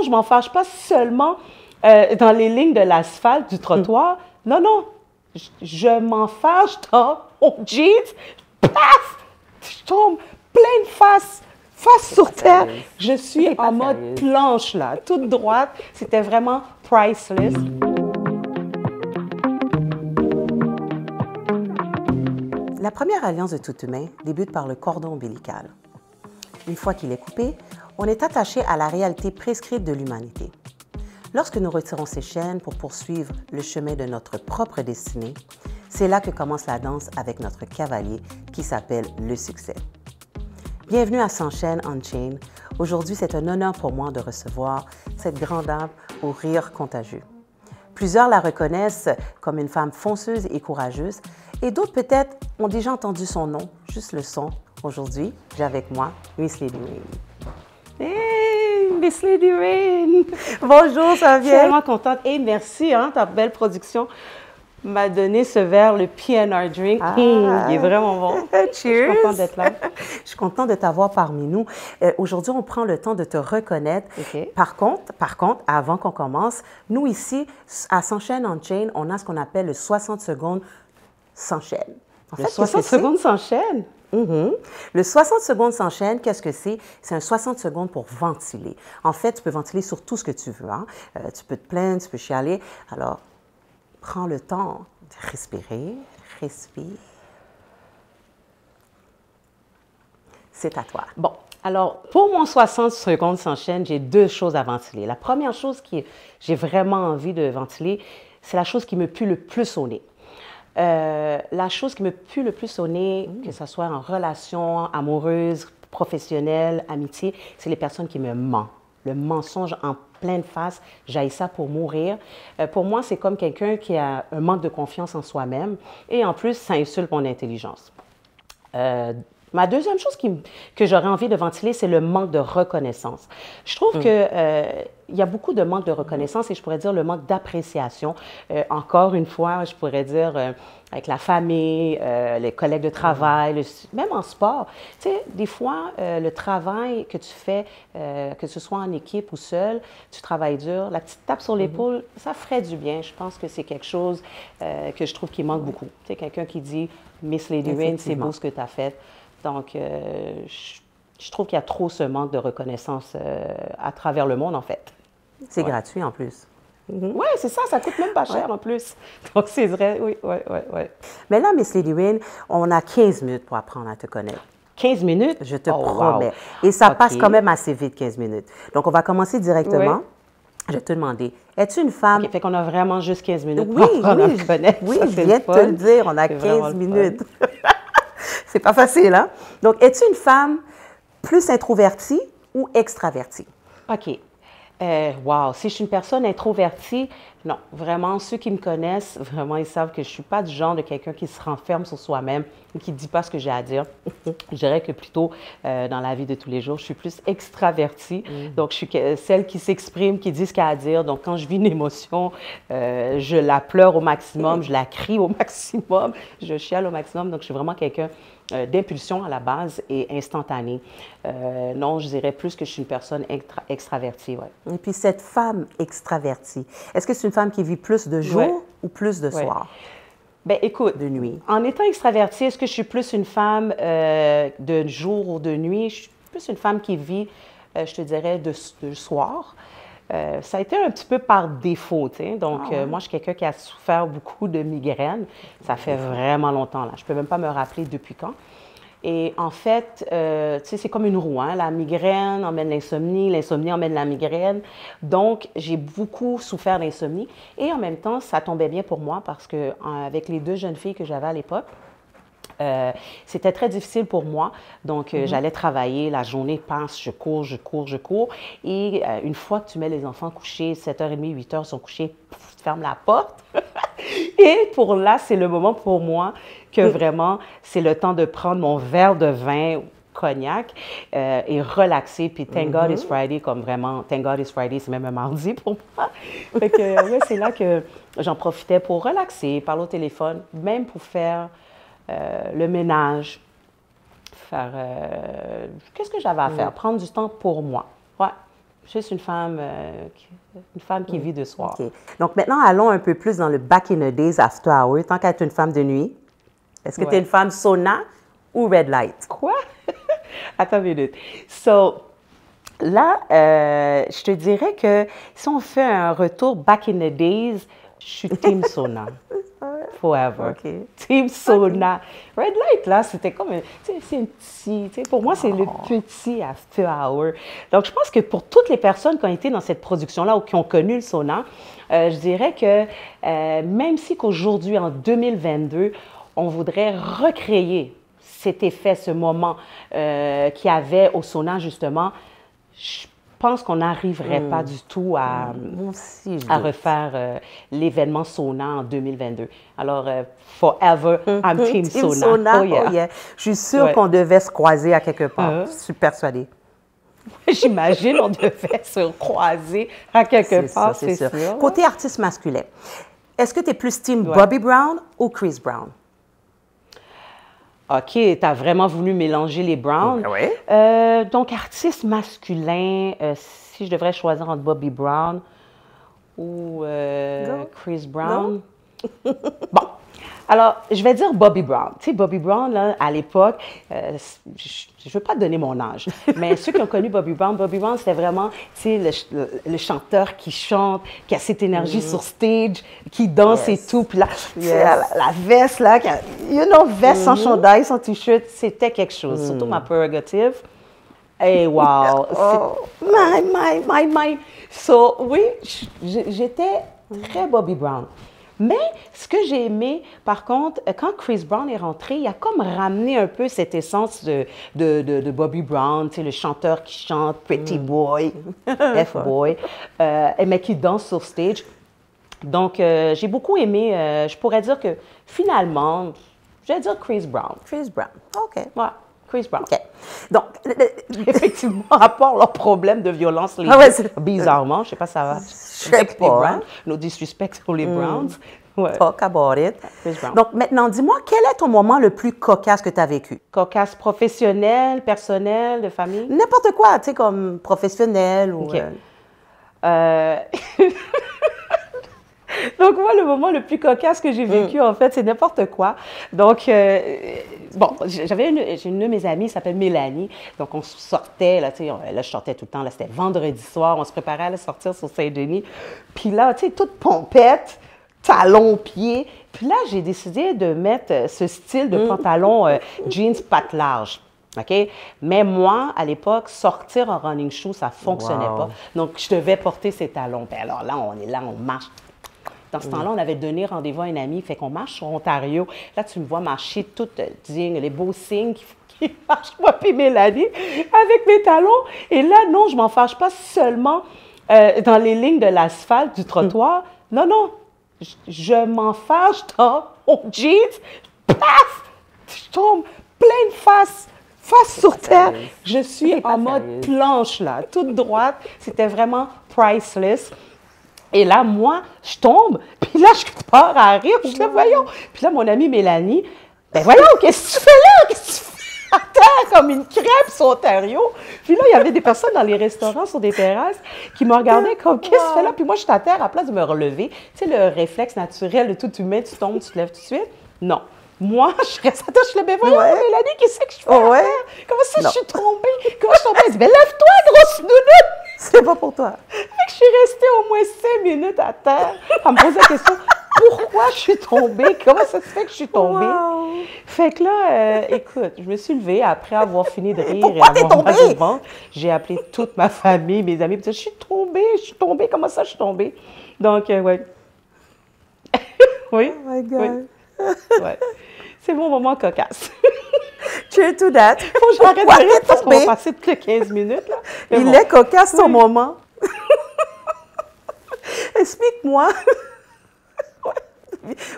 non, je m'en fâche pas seulement dans les lignes de l'asphalte, du trottoir. Non, non, je m'en fâche dans mon jeans. Paf! Je tombe pleine face sur terre. Je suis en mode planche, là, toute droite. C'était vraiment priceless. La première alliance de tout humain débute par le cordon ombilical. Une fois qu'il est coupé, on est attaché à la réalité prescrite de l'humanité. Lorsque nous retirons ces chaînes pour poursuivre le chemin de notre propre destinée, c'est là que commence la danse avec notre cavalier qui s'appelle le succès. Bienvenue à Sans chaîne Unchained. Aujourd'hui, c'est un honneur pour moi de recevoir cette grande dame au rire contagieux. Plusieurs la reconnaissent comme une femme fonceuse et courageuse, et d'autres peut-être ont déjà entendu son nom, juste le son. Aujourd'hui, j'ai avec moi Miss Lady Rain. Hey, Miss Lady Rain! Bonjour, ça Je suis vient? vraiment contente. Et merci, hein, ta belle production m'a donné ce verre, le PNR Drink. Il est vraiment bon. Cheers! Je suis contente d'être là. Je suis contente de t'avoir parmi nous. Aujourd'hui, on prend le temps de te reconnaître. OK. Par contre, avant qu'on commence, nous ici, à Sans chaîne Unchained, on a ce qu'on appelle le 60 secondes sans chaîne. En Le 60 secondes s'enchaîne. Le 60 secondes s'enchaîne, qu'est-ce que c'est? C'est un 60 secondes pour ventiler. En fait, tu peux ventiler sur tout ce que tu veux. Hein? Tu peux te plaindre, tu peux chialer. Alors, prends le temps de respirer. Respire. C'est à toi. Bon, alors, pour mon 60 secondes s'enchaîne, j'ai deux choses à ventiler. La première chose que j'ai vraiment envie de ventiler, c'est la chose qui me pue le plus au nez. La chose qui me pue le plus au nez, que ce soit en relation amoureuse, professionnelle, amitié, c'est les personnes qui me mentent. Le mensonge en pleine face, j'haïs ça pour mourir. Pour moi, c'est comme quelqu'un qui a un manque de confiance en soi-même et en plus, ça insulte mon intelligence. Ma deuxième chose que j'aurais envie de ventiler, c'est le manque de reconnaissance. Je trouve qu'il y a beaucoup de manque de reconnaissance et je pourrais dire le manque d'appréciation. Encore une fois, je pourrais dire avec la famille, les collègues de travail, même en sport. Tu sais, des fois, le travail que tu fais, que ce soit en équipe ou seul, tu travailles dur, la petite tape sur l'épaule, ça ferait du bien. Je pense que c'est quelque chose que je trouve qui manque beaucoup. Tu sais, quelqu'un qui dit « Miss Lady Rain, c'est beau ce que tu as fait ». Donc, je trouve qu'il y a trop ce manque de reconnaissance à travers le monde, en fait. C'est gratuit en plus. Oui, c'est ça, ça coûte même pas cher en plus. Donc, c'est vrai, oui. Mais là, Miss Lady Rain, on a 15 minutes pour apprendre à te connaître. 15 minutes? Je te promets. Wow. Et ça passe quand même assez vite, 15 minutes. Donc, on va commencer directement. Oui. Je vais te demander, es-tu une femme... OK, fait qu'on a vraiment juste 15 minutes pour apprendre à te connaître. Oui, je viens de te le dire, on a 15 minutes. C'est pas facile, hein? Donc, es-tu une femme plus introvertie ou extravertie? OK. Wow, si je suis une personne introvertie, non, vraiment, ceux qui me connaissent, vraiment, ils savent que je ne suis pas du genre de quelqu'un qui se renferme sur soi-même ou qui ne dit pas ce que j'ai à dire. Je dirais que plutôt, dans la vie de tous les jours, je suis plus extravertie. Donc, je suis celle qui s'exprime, qui dit ce qu'elle a à dire. Donc, quand je vis une émotion, je la pleure au maximum, je la crie au maximum, je chiale au maximum. Donc, je suis vraiment quelqu'un d'impulsion à la base et instantanée. Non, je dirais plus que je suis une personne extravertie, ouais. Et puis, cette femme extravertie, est-ce que c'est une femme qui vit plus de jour ou plus de soir? Bien, écoute, de nuit. En étant extravertie, est-ce que je suis plus une femme de jour ou de nuit? Je suis plus une femme qui vit, je te dirais, de soir. Ça a été un petit peu par défaut, tu sais. Donc, moi, je suis quelqu'un qui a souffert beaucoup de migraines. Ça fait vraiment longtemps, là. Je ne peux même pas me rappeler depuis quand. Et en fait, tu sais, c'est comme une roue, hein? La migraine emmène l'insomnie emmène la migraine. Donc, j'ai beaucoup souffert d'insomnie. Et en même temps, ça tombait bien pour moi parce que avec les deux jeunes filles que j'avais à l'époque, c'était très difficile pour moi. Donc, j'allais travailler, la journée passe, je cours. Et une fois que tu mets les enfants couchés, 7h30, 8h, ils sont couchés, pouf, tu fermes la porte. Et pour là, c'est le moment pour moi que vraiment, c'est le temps de prendre mon verre de vin, cognac, et relaxer. Puis, thank God it's Friday, comme vraiment, thank God it's Friday, c'est même un mardi pour moi. Fait que, ouais, c'est là que j'en profitais pour relaxer, parler au téléphone, même pour faire le ménage, faire... qu'est-ce que j'avais à faire? Prendre du temps pour moi. Ouais. Juste une femme qui vit de soir. OK. Donc, maintenant, allons un peu plus dans le back in the days after hour. Tant qu'être une femme de nuit, est-ce que tu es une femme sauna ou red light? Quoi? Attends une minute. So, là, je te dirais que si on fait un retour back in the days, je suis team sauna. Forever. OK. Team sauna. Red light, là, c'était comme c'est un petit, pour moi, c'est le petit after hour. Donc, je pense que pour toutes les personnes qui ont été dans cette production-là ou qui ont connu le sauna, je dirais que même si qu'aujourd'hui, en 2022, on voudrait recréer cet effet, ce moment qu'il y avait au sauna, justement, je pense qu'on n'arriverait pas du tout à refaire l'événement sauna en 2022. Alors, forever, I'm team sauna. Oh, yeah. Je suis sûre qu'on devait se croiser à quelque part. Je suis persuadée. J'imagine on devait se croiser à quelque part, c'est sûr. Côté artiste masculin, est-ce que tu es plus team Bobby Brown ou Chris Brown? OK, tu as vraiment voulu mélanger les Browns. Oui. Donc, artiste masculin, si je devrais choisir entre Bobby Brown ou Chris Brown. Bon, alors, je vais dire Bobby Brown. Tu sais, Bobby Brown, là, à l'époque, je ne veux pas te donner mon âge, mais ceux qui ont connu Bobby Brown, c'était vraiment, tu sais, le chanteur qui chante, qui a cette énergie sur stage, qui danse et tout. Puis là, la veste, là, veste sans chandail, sans t-shirt, c'était quelque chose. Surtout ma prérogative. Et wow! My. So, oui, j'étais très Bobby Brown. Mais ce que j'ai aimé, par contre, quand Chris Brown est rentré, il a comme ramené un peu cette essence de Bobby Brown, tu sais, le chanteur qui chante Pretty Boy, F-Boy, mais qui danse sur stage. Donc, j'ai beaucoup aimé. Je pourrais dire que finalement, je vais dire Chris Brown. Chris Brown, OK. Ouais. Chris Brown. OK. Donc, effectivement, à part leur problème de violence, bizarrement, je ne sais pas si ça va. Je sais pas. No disrespect pour les Browns. Ouais. Talk about it. Chris Brown. Donc, maintenant, dis-moi, quel est ton moment le plus cocasse que tu as vécu? Cocasse professionnel, personnel, de famille? N'importe quoi, tu sais, comme professionnel ou... OK. Donc, moi, le moment le plus cocasse que j'ai vécu, en fait, c'est n'importe quoi. Donc, bon, j'ai une de mes amies qui s'appelle Mélanie. Donc, on sortait, là, tu sais, là, je sortais tout le temps. Là, c'était vendredi soir. On se préparait à aller sortir sur Saint-Denis. Puis là, tu sais, toute pompette, talons pieds. Puis là, j'ai décidé de mettre ce style de pantalon jeans pattes larges. OK? Mais moi, à l'époque, sortir en running shoe, ça ne fonctionnait pas. Donc, je devais porter ces talons. Puis alors là, on marche. Dans ce temps-là, on avait donné rendez-vous à une amie, fait qu'on marche sur Ontario. Là, tu me vois marcher toute digne, les beaux signes qui marchent, moi puis Mélanie, avec mes talons. Et là, non, je m'en fâche pas seulement dans les lignes de l'asphalte, du trottoir. Non, je m'en fâche dans mon jeans. Paf! Je tombe pleine face sur terre. Je suis en mode planche, là, toute droite. C'était vraiment priceless. Et là, moi, je tombe, puis là, je pars à rire, je dis, voyons. Puis là, mon amie Mélanie, ben voyons, qu'est-ce que tu fais là? Qu'est-ce que tu fais à terre comme une crêpe sur Ontario? Puis là, il y avait des personnes dans les restaurants, sur des terrasses, qui me regardaient comme, qu'est-ce que tu fais là? Puis moi, je suis à terre à la place de me relever. Tu sais, le réflexe naturel de tout humain, tu tombes, tu te lèves tout de suite. Non. Moi, je reste à terre, je le dis, voyons, Mélanie, qu'est-ce que je fais à terre? Comment ça, je suis tombée? Comment je suis tombée? Elle dit, ben lève-toi, grosse nounoune! C'est pas pour toi. Fait que je suis restée au moins 5 minutes à terre à me poser la question, pourquoi je suis tombée? Comment ça se fait que je suis tombée? Fait que là, écoute, je me suis levée après avoir fini de rire pourquoi et avoir mal tombée? au ventre. J'ai appelé toute ma famille, mes amis, je suis tombée, comment ça je suis tombée? Donc, ouais. Oui. Oh my God. Oui. Ouais. C'est mon moment cocasse. Cheers to that. Faut que j'arrête de rire parce qu'on va passer toutes les 15 minutes. Là. Il est cocasse ton moment. Explique-moi.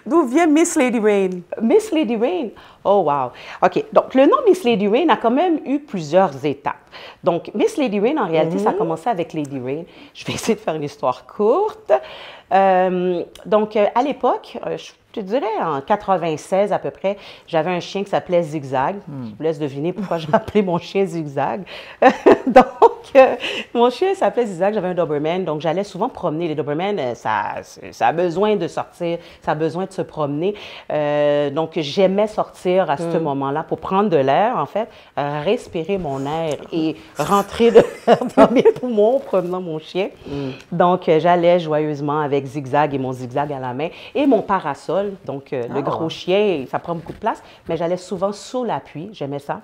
D'où vient Miss Lady Rain? Miss Lady Rain? Oh, wow. OK. Donc, le nom Miss Lady Rain a quand même eu plusieurs étapes. Donc, Miss Lady Rain, en réalité, ça a commencé avec Lady Rain. Je vais essayer de faire une histoire courte. Donc, à l'époque, je te dirais en 96 à peu près, j'avais un chien qui s'appelait Zigzag. Je vous laisse deviner pourquoi j'ai appelé mon chien Zigzag. Donc, mon chien s'appelait Zigzag, j'avais un Doberman, donc j'allais souvent promener. Les Doberman, ça a besoin de sortir, ça a besoin de se promener. Donc, j'aimais sortir à ce moment-là pour prendre de l'air, en fait, respirer mon air et rentrer de l'air dans mes poumons en promenant mon chien. Donc, j'allais joyeusement avec Zigzag et mon Zigzag à la main et mon parasol. Donc, le gros chien, ça prend beaucoup de place, mais j'allais souvent sous l'appui. J'aimais ça.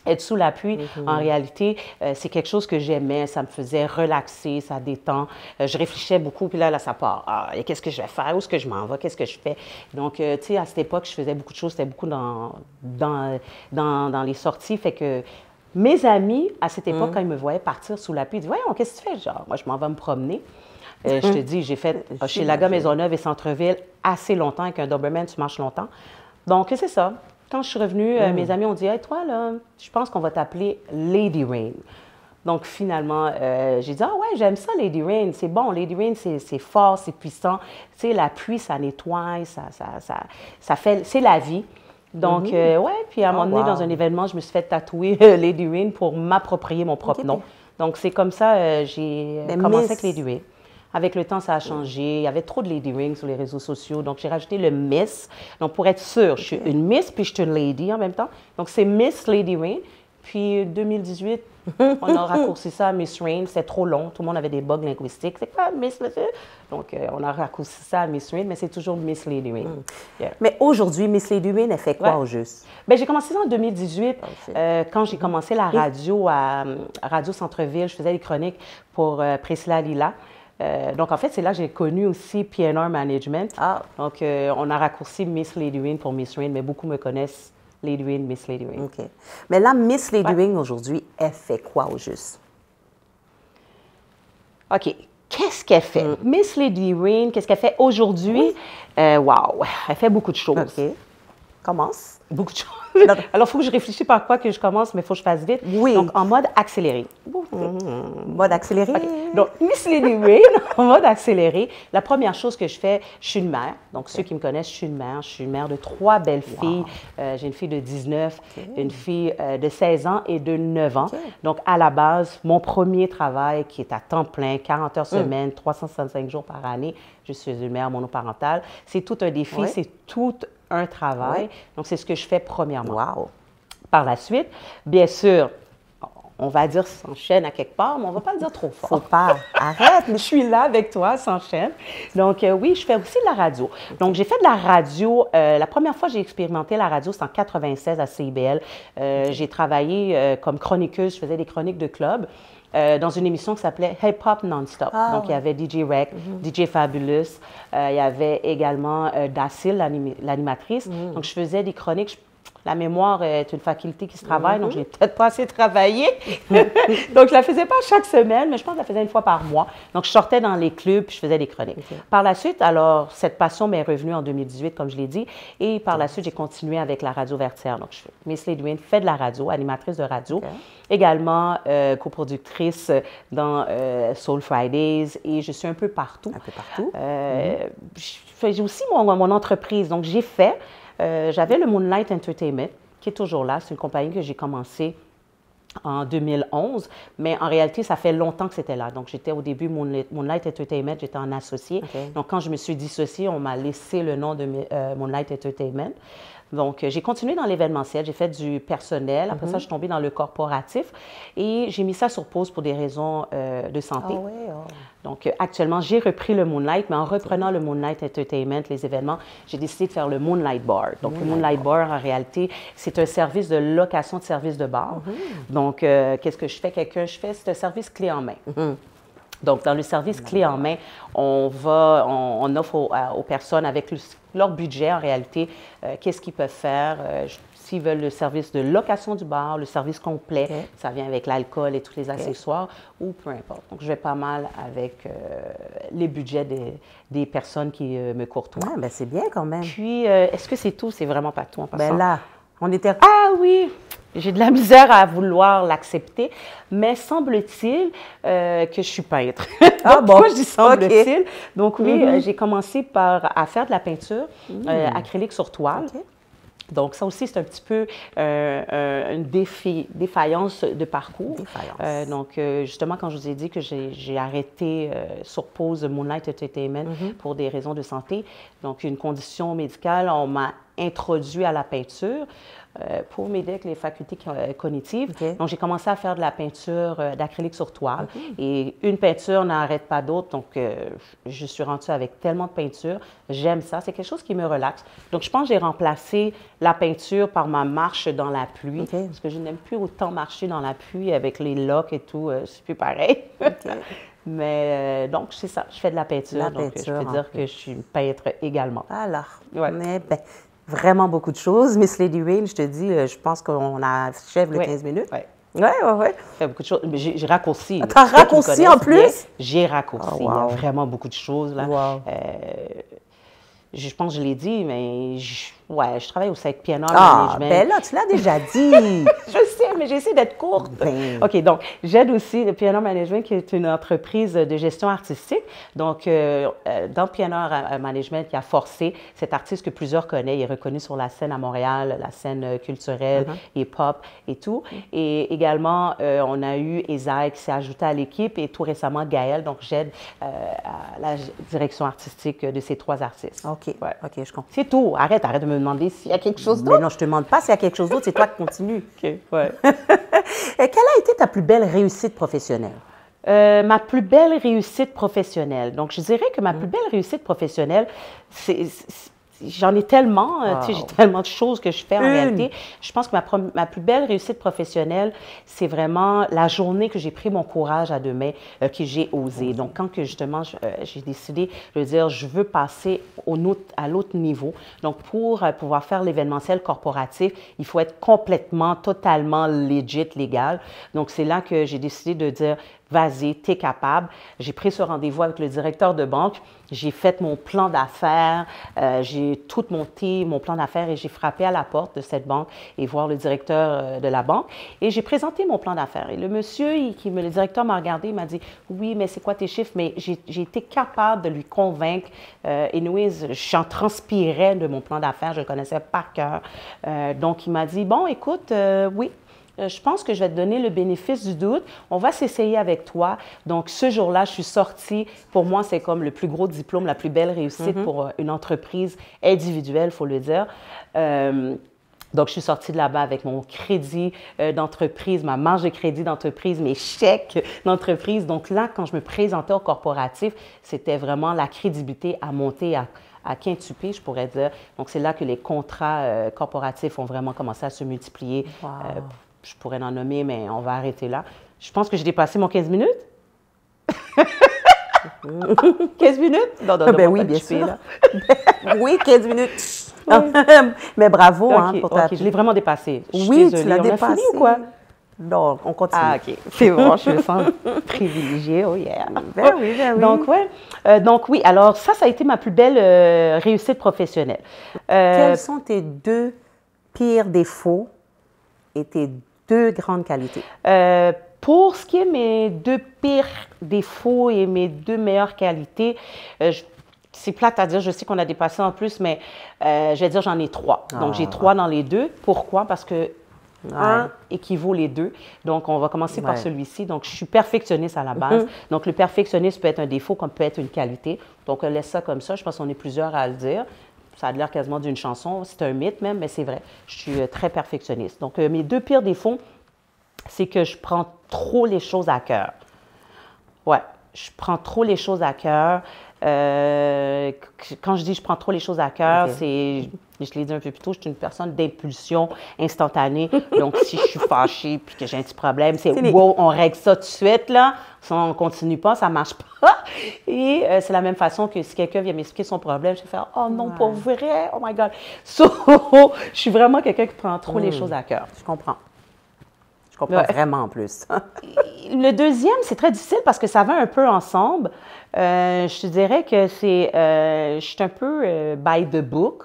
Être sous l'appui, en réalité, c'est quelque chose que j'aimais. Ça me faisait relaxer, ça détend. Je réfléchissais beaucoup, puis là, ça part. Ah, qu'est-ce que je vais faire? Où est-ce que je m'en vais? Qu'est-ce que je fais? Donc, tu sais, à cette époque, je faisais beaucoup de choses. C'était beaucoup dans les sorties. Fait que mes amis, à cette époque, quand ils me voyaient partir sous l'appui, ils disaient, voyons, qu'est-ce que tu fais? Genre, moi, je m'en vais me promener. Je te dis, j'ai fait Hochelaga, Maisonneuve et Centre-Ville assez longtemps. Avec un Doberman, tu marches longtemps. Donc, c'est ça. Quand je suis revenue, mes amis ont dit, hey, toi, là, je pense qu'on va t'appeler Lady Rain. Donc, finalement, j'ai dit, ah ouais, j'aime ça, Lady Rain. C'est bon, Lady Rain, c'est fort, c'est puissant. Tu sais, la pluie, ça nettoie, ça fait, c'est la vie. Donc, ouais, puis à un moment donné, dans un événement, je me suis fait tatouer Lady Rain pour m'approprier mon propre nom. Donc, c'est comme ça j'ai commencé avec Lady Rain. Avec le temps, ça a changé. Il y avait trop de Lady Rain sur les réseaux sociaux. Donc, j'ai rajouté le Miss. Donc, pour être sûre, je suis une Miss puis je suis une Lady en même temps. Donc, c'est Miss Lady Rain. Puis, 2018, on a raccourci ça à Miss Rain. C'était trop long. Tout le monde avait des bugs linguistiques. C'est quoi Miss? Donc, on a raccourci ça à Miss Rain, mais c'est toujours Miss Lady Rain. Mais aujourd'hui, Miss Lady Rain, elle fait quoi au juste? Bien, j'ai commencé ça en 2018. Quand j'ai commencé la radio à Radio Centre-Ville, je faisais des chroniques pour Priscilla Lila. Donc, en fait, c'est là que j'ai connu aussi P&R Management. Donc, on a raccourci Miss Lady Rain pour Miss Rain, mais beaucoup me connaissent Lady Rain, Miss Lady Rain. OK. Mais là, Miss Lady Rain, aujourd'hui, elle fait quoi au juste? OK. Qu'est-ce qu'elle fait? Miss Lady Rain, qu'est-ce qu'elle fait aujourd'hui? Wow! Elle fait beaucoup de choses. OK. Commence. Beaucoup de choses. Alors, il faut que je réfléchisse par quoi que je commence, mais il faut que je fasse vite. Oui. Donc, en mode accéléré. Mode accéléré? Okay. Donc, Miss Lady Rain, en mode accéléré, la première chose que je fais, je suis une mère. Donc, ceux qui me connaissent, je suis une mère. Je suis une mère de 3 belles filles. J'ai une fille de 19, une fille de 16 ans et de 9 ans. Donc, à la base, mon premier travail qui est à temps plein, 40 heures semaine, 365 jours par année, je suis une mère monoparentale. C'est tout un défi, c'est tout un travail. Donc, c'est ce que je fais premièrement. Wow. Par la suite, bien sûr, on va dire s'enchaîne à quelque part, mais on ne va pas le dire trop fort. Faut pas. Arrête. Je suis là avec toi, s'enchaîne. Donc, oui, je fais aussi de la radio. Donc, j'ai fait de la radio. La première fois que j'ai expérimenté la radio, c'est en 96 à CIBL. J'ai travaillé comme chroniqueuse. Je faisais des chroniques de club. Dans une émission qui s'appelait Hip Hop Non-Stop. Donc, il y avait DJ Rec, DJ Fabulous, il y avait également Dacil, l'animatrice. Donc, je faisais des chroniques. La mémoire est une faculté qui se travaille, donc je n'ai peut-être pas assez travaillé. Donc, je ne la faisais pas chaque semaine, mais je pense que je la faisais une fois par mois. Donc, je sortais dans les clubs puis je faisais des chroniques. Par la suite, alors, cette passion m'est revenue en 2018, comme je l'ai dit. Et par la suite, j'ai continué avec la radio Vertière. Donc, Miss Lady Rain fait de la radio, animatrice de radio. Également, coproductrice dans Soul Fridays. Et je suis un peu partout. Un peu partout. J'ai aussi mon entreprise. Donc, j'ai fait... j'avais le Moonlight Entertainment, qui est toujours là. C'est une compagnie que j'ai commencée en 2011, mais en réalité, ça fait longtemps que c'était là. Donc, j'étais au début Moonlight Entertainment, j'étais en associé. Donc, quand je me suis dissociée, on m'a laissé le nom de Moonlight Entertainment. Donc, j'ai continué dans l'événementiel, j'ai fait du personnel. Après ça, je suis tombée dans le corporatif et j'ai mis ça sur pause pour des raisons de santé. Donc, actuellement, j'ai repris le Moonlight, mais en reprenant le Moonlight Entertainment, les événements, j'ai décidé de faire le Moonlight Bar. Donc, le Moonlight Bar, en réalité, c'est un service de location de services de bar. Donc, qu'est-ce que je fais? C'est un service clé en main. Donc, dans le service clé en main, on offre aux personnes avec leur budget, en réalité, qu'est-ce qu'ils peuvent faire. S'ils veulent le service de location du bar, le service complet, ça vient avec l'alcool et tous les accessoires, ou peu importe. Donc, je vais pas mal avec les budgets des personnes qui me courtoient. Ah, bien, c'est bien quand même. Puis, est-ce que c'est tout? C'est vraiment pas tout en passant. Bien là, on était... Ah oui! J'ai de la misère à vouloir l'accepter, mais semble-t-il que je suis peintre. Ah bon? Pourquoi je dis semble-t-il? Okay. Donc oui, j'ai commencé à faire de la peinture acrylique sur toile. Okay. Donc, ça aussi, c'est un petit peu une défaillance de parcours. Donc, justement, quand je vous ai dit que j'ai arrêté sur pause Moonlight Entertainment pour des raisons de santé, donc une condition médicale, on m'a introduit à la peinture pour m'aider avec les facultés cognitives. Okay. Donc, j'ai commencé à faire de la peinture d'acrylique sur toile. Et une peinture n'arrête pas d'autre. Donc, je suis rendue avec tellement de peinture. J'aime ça. C'est quelque chose qui me relaxe. Donc, je pense que j'ai remplacé la peinture par ma marche dans la pluie. Okay. Parce que je n'aime plus autant marcher dans la pluie avec les locks et tout. C'est plus pareil. Okay. Mais donc, c'est ça. Je fais de la peinture. Donc, je peux dire que je suis une peintre également. Alors, mais ben, vraiment beaucoup de choses. Miss Lady Rain, je te dis, je pense qu'on achève les 15 minutes. Oui. Fait beaucoup de choses. J'ai raccourci. Tu as raccourci en plus? J'ai raccourci. Il y a vraiment beaucoup de choses. Là. Wow. Je pense que je l'ai dit, mais je travaille au SEC P&R Management. Ben là, tu l'as déjà dit. Je sais, mais j'essaie d'être courte. Ben. OK, donc, j'aide aussi le P&R Management, qui est une entreprise de gestion artistique. Donc, dans P&R Management, il y a Forcé, cet artiste que plusieurs connaissent. Il est reconnu sur la scène à Montréal, la scène culturelle, hip-hop et tout. Et également, on a eu Esaïe qui s'est ajouté à l'équipe et tout récemment, Gaël. Donc, j'aide à la direction artistique de ces 3 artistes. OK, OK, je comprends. C'est tout. Arrête de me demander s'il y a quelque chose d'autre. Mais non, je ne te demande pas s'il y a quelque chose d'autre, c'est toi qui continues. OK, ouais. Et quelle a été ta plus belle réussite professionnelle? Ma plus belle réussite professionnelle. Donc, je dirais que ma plus belle réussite professionnelle, j'en ai tellement, tu sais, j'ai tellement de choses que je fais en réalité. Je pense que ma plus belle réussite professionnelle, c'est vraiment la journée que j'ai pris mon courage à deux mains, que j'ai osé. Donc, quand que justement, j'ai décidé de dire, je veux passer à l'autre niveau. Donc, pour pouvoir faire l'événementiel corporatif, il faut être complètement, totalement legit, légal. Donc, c'est là que j'ai décidé de dire, vas-y, tu es capable. J'ai pris ce rendez-vous avec le directeur de banque. J'ai fait mon plan d'affaires. J'ai tout monté, mon plan d'affaires, et j'ai frappé à la porte de cette banque et voir le directeur de la banque. Et j'ai présenté mon plan d'affaires. Et le monsieur, le directeur m'a regardé, il m'a dit, oui, mais c'est quoi tes chiffres? Mais j'ai été capable de lui convaincre. Anyways, j'en transpirais de mon plan d'affaires. Je le connaissais par cœur. Donc, il m'a dit, bon, écoute, oui. Je pense que je vais te donner le bénéfice du doute. On va s'essayer avec toi. Donc, ce jour-là, je suis sortie. Pour moi, c'est comme le plus gros diplôme, la plus belle réussite pour une entreprise individuelle, il faut le dire. Donc, je suis sortie de là-bas avec mon crédit d'entreprise, ma marge de crédit d'entreprise, mes chèques d'entreprise. Donc là, quand je me présentais au corporatif, c'était vraiment la crédibilité à monter à quintuple, je pourrais dire. Donc, c'est là que les contrats corporatifs ont vraiment commencé à se multiplier. Wow. Je pourrais en nommer, mais on va arrêter là. Je pense que j'ai dépassé mon 15 minutes. 15 minutes? Non, ben oui, bien sûr. Là. Oui, 15 minutes. Oui. Mais bravo pour ta... OK, je l'ai vraiment dépassé. Oui, tu l'as dépassé. On a fini ou quoi? Non, on continue. Ah, OK. C'est bon, je me sens privilégiée. Oh yeah. Ben oui. Donc, oui. Alors, ça a été ma plus belle réussite professionnelle. Quels sont tes 2 pires défauts et tes 2 grandes qualités? Pour ce qui est mes 2 pires défauts et mes 2 meilleures qualités, c'est plate à dire, je sais qu'on a dépassé en plus, mais je vais dire j'en ai 3. Donc, j'ai 3 dans les 2. Pourquoi? Parce que 1 équivaut les 2. Donc, on va commencer par celui-ci. Donc, je suis perfectionniste à la base. Donc, le perfectionnisme peut être un défaut comme peut être une qualité. Donc, on laisse ça comme ça. Je pense qu'on est plusieurs à le dire. Ça a l'air quasiment d'une chanson. C'est un mythe même, mais c'est vrai. Je suis très perfectionniste. Donc, mes 2 pires défauts, c'est que je prends trop les choses à cœur. Ouais, je prends trop les choses à cœur. Quand je dis je prends trop les choses à cœur, c'est, je l'ai dit un peu plus tôt, je suis une personne d'impulsion instantanée. Donc, si je suis fâchée puis que j'ai un petit problème, c'est wow, on règle ça tout de suite, là. Si on ne continue pas, ça ne marche pas. Et c'est la même façon que si quelqu'un vient m'expliquer son problème, je vais faire oh non, pas vrai, oh my God. So, je suis vraiment quelqu'un qui prend trop les choses à cœur. Je comprends. Je comprends vraiment en plus. Le deuxième, c'est très difficile parce que ça va un peu ensemble. Je te dirais que je suis un peu by the book.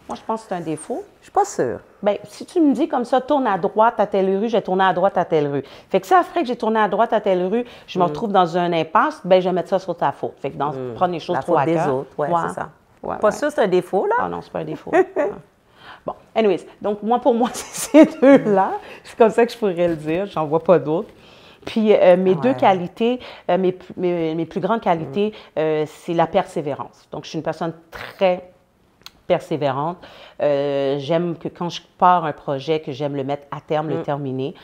Moi, je pense que c'est un défaut. Je suis pas sûre. Bien, si tu me dis comme ça, tourne à droite à telle rue, j'ai tourné à droite à telle rue. Fait que ça ferait que j'ai tourné à droite à telle rue, je me retrouve dans un impasse, bien, je vais mettre ça sur ta faute. Fait que prendre les choses La trop faute à des cœur. autres, oui, c'est ça. Ouais, Pas sûr, c'est un défaut, là? Ah non, c'est pas un défaut. Ouais. Bon, anyways, donc moi, pour moi, c'est ces deux-là. C'est comme ça que je pourrais le dire. J'en vois pas d'autres. Puis mes deux qualités, mes plus grandes qualités, c'est la persévérance. Donc, je suis une personne très persévérante. J'aime que quand je pars un projet, que j'aime le mettre à terme, le terminer.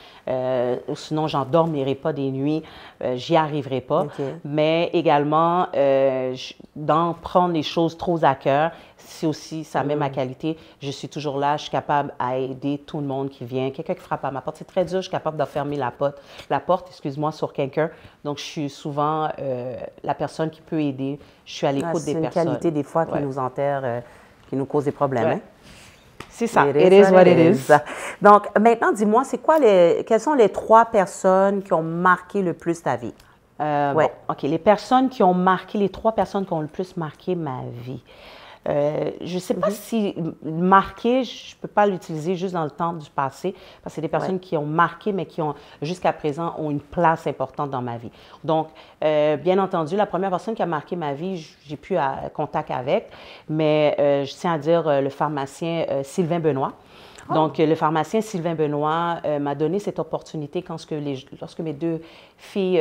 Sinon, j'en dormirai pas des nuits, j'y arriverai pas. Mais également, d'en prendre les choses trop à cœur, c'est aussi, ça met ma qualité. Je suis toujours là, je suis capable à aider tout le monde qui vient. Quelqu'un qui frappe à ma porte, c'est très dur, je suis capable de fermer la porte, excuse-moi, sur quelqu'un. Donc, je suis souvent la personne qui peut aider. Je suis à l'écoute des personnes. C'est une qualité, des fois, qui nous enterre, qui nous cause des problèmes. Hein? C'est ça. It is what it is. Donc, maintenant, dis-moi, quelles sont les 3 personnes qui ont marqué le plus ta vie? Bon, OK. Les 3 personnes qui ont le plus marqué ma vie. Je ne sais pas si marqué, je ne peux pas l'utiliser juste dans le temps du passé, parce que c'est des personnes qui ont marqué, mais qui ont, jusqu'à présent, ont une place importante dans ma vie. Donc, bien entendu, la première personne qui a marqué ma vie, j'ai plus contact avec, mais je tiens à dire le pharmacien Sylvain Benoît. Donc, le pharmacien Sylvain Benoît m'a donné cette opportunité lorsque mes 2 filles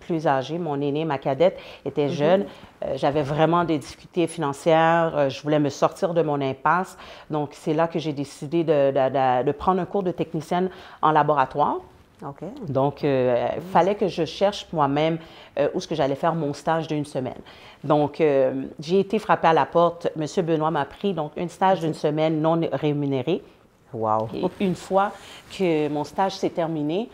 plus âgée, mon aînée, ma cadette, était jeune. J'avais vraiment des difficultés financières. Je voulais me sortir de mon impasse. Donc, c'est là que j'ai décidé de prendre un cours de technicienne en laboratoire. Donc, il fallait que je cherche moi-même où est-ce que j'allais faire mon stage d'1 semaine. Donc, j'ai été frappée à la porte. M. Benoît m'a pris donc un stage d'1 semaine non rémunéré. Wow! Et une fois que mon stage s'est terminé,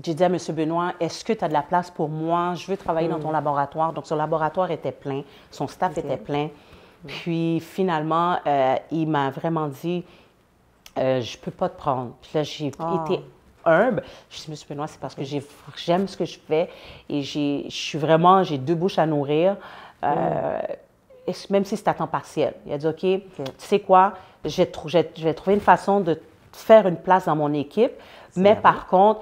j'ai dit à M. Benoît, est-ce que tu as de la place pour moi? Je veux travailler dans ton laboratoire. Donc, son laboratoire était plein, son staff était plein. Puis, finalement, il m'a vraiment dit, je ne peux pas te prendre. Puis là, j'ai été humble. Je dis, M. Benoît, c'est parce que j'aime ce que je fais et j'ai 2 bouches à nourrir, même si c'est à temps partiel. Il a dit, OK, tu sais quoi, je vais trouver une façon de faire une place dans mon équipe, mais par contre,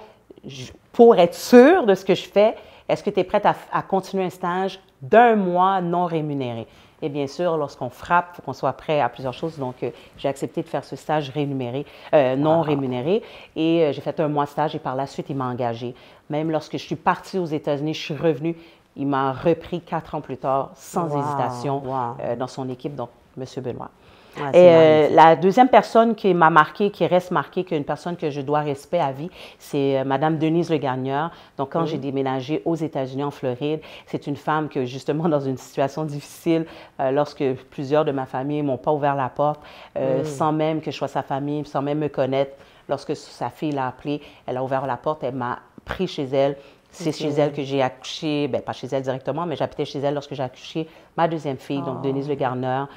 pour être sûre de ce que je fais, est-ce que tu es prête à continuer un stage d'1 mois non rémunéré? Et bien sûr, lorsqu'on frappe, il faut qu'on soit prêt à plusieurs choses. Donc, j'ai accepté de faire ce stage non rémunéré. Et j'ai fait 1 mois de stage et par la suite, il m'a engagée. Même lorsque je suis partie aux États-Unis, je suis revenue, il m'a repris 4 ans plus tard, sans hésitation, dans son équipe, donc M. Benoît. Et la deuxième personne qui m'a marquée, qui reste marquée, qui est une personne que je dois respect à vie, c'est Mme Denise Le Gagneur. Donc, quand j'ai déménagé aux États-Unis, en Floride, c'est une femme que, justement, dans une situation difficile, lorsque plusieurs de ma famille ne m'ont pas ouvert la porte, sans même que je sois sa famille, sans même me connaître, lorsque sa fille l'a appelée, elle a ouvert la porte, elle m'a pris chez elle. C'est chez elle que j'ai accouché, bien, pas chez elle directement, mais j'habitais chez elle lorsque j'ai accouché ma deuxième fille, donc Denise Le Gagneur,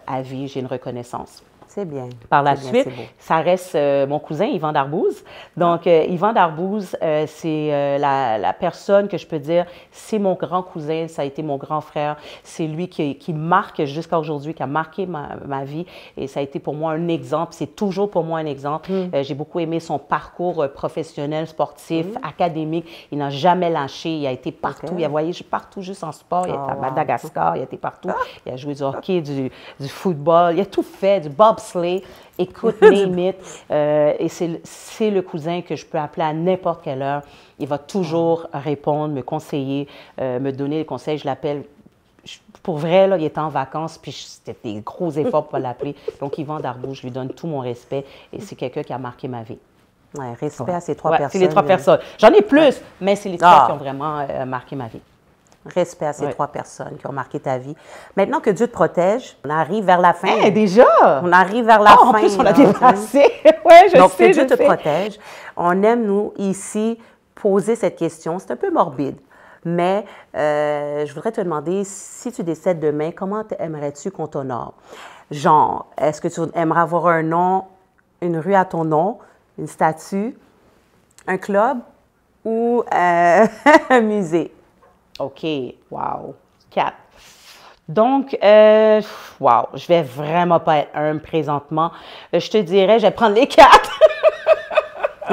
à vie, j'ai une reconnaissance. C'est bien. Par la suite, ça reste mon cousin, Yvan Darbouze. Donc, Yvan Darbouze, c'est la personne que je peux dire, c'est mon grand cousin, ça a été mon grand frère. C'est lui qui marque jusqu'à aujourd'hui, qui a marqué ma vie. Et ça a été pour moi un exemple. C'est toujours pour moi un exemple. J'ai beaucoup aimé son parcours professionnel, sportif, académique. Il n'a jamais lâché. Il a été partout. Il a voyagé partout, juste en sport. Il a été à Madagascar. Il a été partout. Il a joué du hockey, du football. Il a tout fait, du bobsleigh. Écoute, name it. Et c'est le cousin que je peux appeler à n'importe quelle heure. Il va toujours répondre, me conseiller, me donner des conseils. Je l'appelle. Pour vrai, là, il était en vacances, puis c'était des gros efforts pour l'appeler. Donc, Yvan Darbouze, je lui donne tout mon respect. Et c'est quelqu'un qui a marqué ma vie. Ouais, respect à ces 3 personnes. C'est les 3 personnes. J'en ai plus, mais c'est les 3 qui ont vraiment marqué ma vie. Respect à ces 3 personnes qui ont marqué ta vie. Maintenant que Dieu te protège, on arrive vers la fin. Hey, déjà? On arrive vers la fin. En plus, on a dépassé. Oui, je Donc, sais, que Dieu te protège. On aime, nous, ici, poser cette question. C'est un peu morbide, mais je voudrais te demander, si tu décèdes demain, comment aimerais-tu qu'on t'honore? Genre, est-ce que tu aimerais avoir un nom, une rue à ton nom, une statue, un club ou un musée? OK, wow. 4. Donc, wow, je vais vraiment pas être humble présentement. Je te dirais, je vais prendre les 4.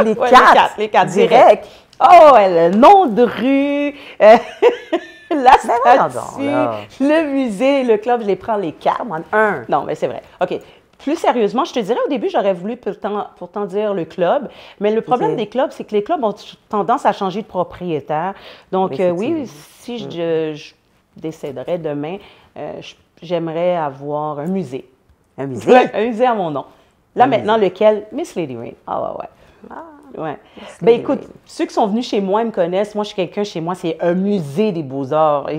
Les Ouais, quatre? les quatre Direct. Oh, ouais, le nom de rue, la statue, là. le musée, le club, je les prends les 4. Come on, un. Non, mais c'est vrai. OK. Plus sérieusement, je te dirais, au début, j'aurais voulu pourtant dire le club, mais le problème OK. des clubs, c'est que les clubs ont tendance à changer de propriétaire. Donc, oui, si je décéderais demain, j'aimerais avoir un musée. Un musée? Ouais, un musée à mon nom. Là, Un maintenant, lequel? Miss Lady Rain. Ah, ouais. Ouais. Ben écoute, ceux qui sont venus chez moi, ils me connaissent. Moi, je suis quelqu'un chez moi, c'est un musée des beaux-arts.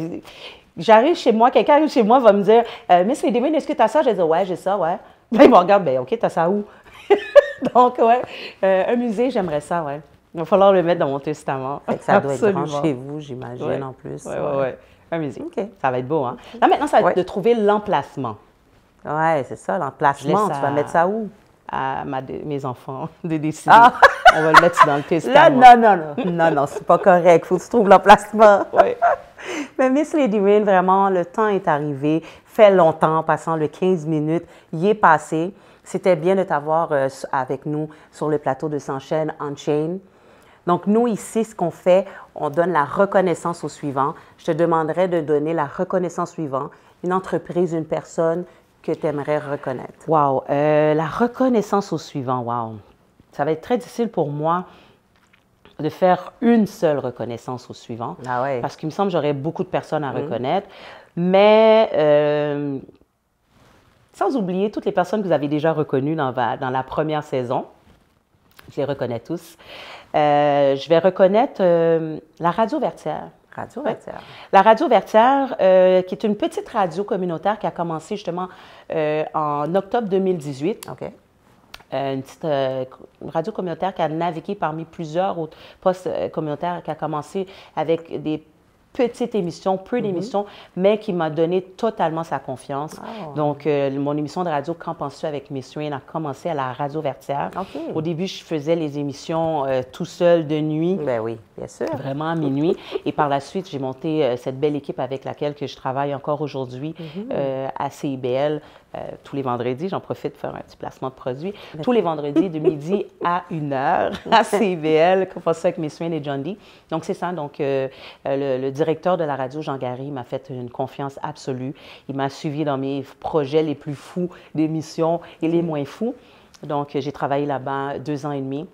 J'arrive chez moi, quelqu'un arrive chez moi, va me dire Miss Lady Rain, est-ce que tu as ça? Je vais dire ouais, j'ai ça, ouais. Ben, il me regarde, ben OK, t'as ça où? Donc, ouais, un musée, j'aimerais ça, ouais. Il va falloir le mettre dans mon testament. Fait que ça doit être grand chez vous, j'imagine, en plus. Oui. Un musée. OK. Ça va être beau, hein? Là, maintenant, ça va être de trouver l'emplacement. Oui, c'est ça, l'emplacement. Tu vas mettre ça où? À mes enfants de décider. Ah! On va le mettre dans le testament. Là, non, c'est pas correct. Faut que tu trouves l'emplacement. Oui. Mais Miss Lady Rain, vraiment, le temps est arrivé. Fait longtemps, passant le 15 minutes, il est passé. C'était bien de t'avoir avec nous sur le plateau de S'enchaîne Unchained. Donc, nous, ici, ce qu'on fait, on donne la reconnaissance au suivant. Je te demanderais de donner la reconnaissance suivante. Une entreprise, une personne que tu aimerais reconnaître. Wow. La reconnaissance au suivant, wow. Ça va être très difficile pour moi de faire une seule reconnaissance au suivant. Ah ouais. Parce qu'il me semble que j'aurais beaucoup de personnes à reconnaître. Mais sans oublier toutes les personnes que vous avez déjà reconnues dans la première saison. Je les reconnais tous. Je vais reconnaître la Radio Vertière. Radio Vertière. La Radio Vertière, qui est une petite radio communautaire qui a commencé justement en octobre 2018. OK. Une petite radio communautaire qui a navigué parmi plusieurs autres postes communautaires, qui a commencé avec des petites émissions, peu d'émissions, mais qui m'a donné totalement sa confiance. Oh. Donc, mon émission de radio « Qu'en penses-tu avec Miss Rain » a commencé à la Radio Vertière. OK. Au début, je faisais les émissions tout seul de nuit. Ben oui, bien sûr. Vraiment à minuit. Et par la suite, j'ai monté cette belle équipe avec laquelle que je travaille encore aujourd'hui à CIBL. Tous les vendredis, j'en profite pour faire un petit placement de produit. Tous les vendredis de midi à 1h à CIBL, qu'on fasse ça avec Miss Rain et John D. Donc, c'est ça. Donc, le directeur de la radio, Jean Gary, m'a fait une confiance absolue. Il m'a suivi dans mes projets les plus fous d'émissions et les moins fous. Donc, j'ai travaillé là-bas 2 ans et demi.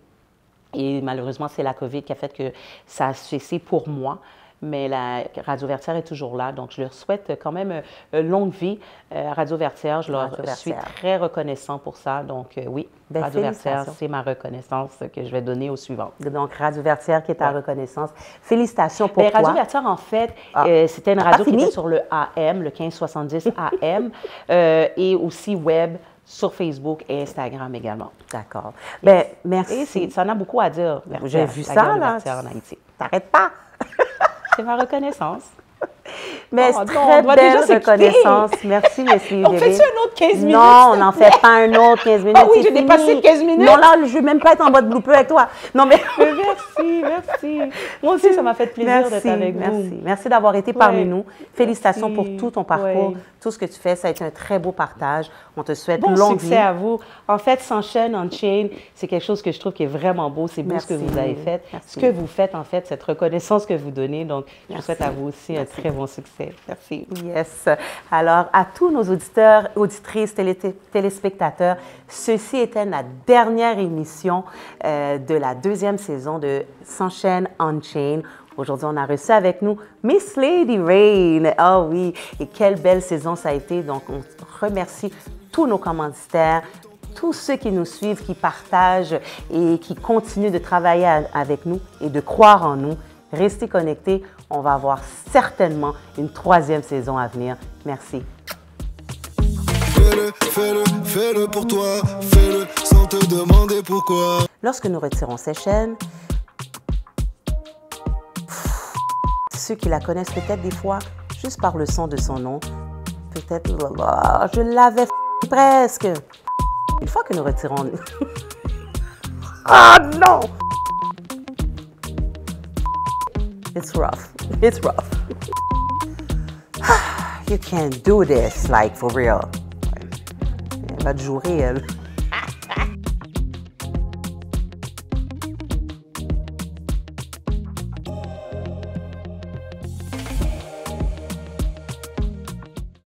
Et malheureusement, c'est la COVID qui a fait que ça a cessé pour moi. Mais la Radio Vertière est toujours là. Donc, je leur souhaite quand même longue vie à Radio Vertière. Je leur suis très reconnaissant pour ça. Donc, oui, ben, Radio Vertière, c'est ma reconnaissance que je vais donner au suivant. Donc, Radio Vertière qui est ta reconnaissance. Félicitations pour toi. Radio Vertière, en fait, c'était une radio qui était sur le AM, le 1570 AM, et aussi web, sur Facebook et Instagram également. D'accord. Ben, merci. Et ça en a beaucoup à dire. J'ai vu ça, là. En Haïti. T'arrêtes pas. C'est ma reconnaissance. Mais c'est très belle reconnaissance. Merci, Miss Lady Rain. On fait-tu un autre 15 minutes? Non, on n'en fait pas un autre 15 minutes. Ah oui, j'ai dépassé 15 minutes. Non, là, je ne veux même pas être en mode blooper avec toi. Non, mais... Merci. Moi aussi, ça m'a fait plaisir d'être avec vous. Merci d'avoir été parmi nous. Félicitations pour tout ton parcours, tout ce que tu fais. Ça a été un très beau partage. On te souhaite longue vie. Succès à vous. En fait, S'enchaîne Unchained, c'est quelque chose que je trouve qui est vraiment beau. C'est beau ce que vous avez fait. Ce que vous faites, en fait, cette reconnaissance que vous donnez. Donc, je vous souhaite à vous aussi un très bon succès. Merci. Yes. Alors, à tous nos auditeurs, auditrices, téléspectateurs, ceci était la dernière émission de la 2e saison de S'enchaîne Unchained. Aujourd'hui, on a reçu avec nous Miss Lady Rain. Ah oui, et quelle belle saison ça a été. Donc, on remercie tous nos commanditaires, tous ceux qui nous suivent, qui partagent et qui continuent de travailler avec nous et de croire en nous. Restez connectés. On va avoir certainement une 3e saison à venir. Merci. Fais-le pour toi. Fais-le sans te demander pourquoi. Lorsque nous retirons ces chaînes, ceux qui la connaissent peut-être des fois, juste par le son de son nom, peut-être, je l'avais presque. Une fois que nous retirons... Ah non! It's rough. You can't do this, like, for real. Elle va te jurer, elle.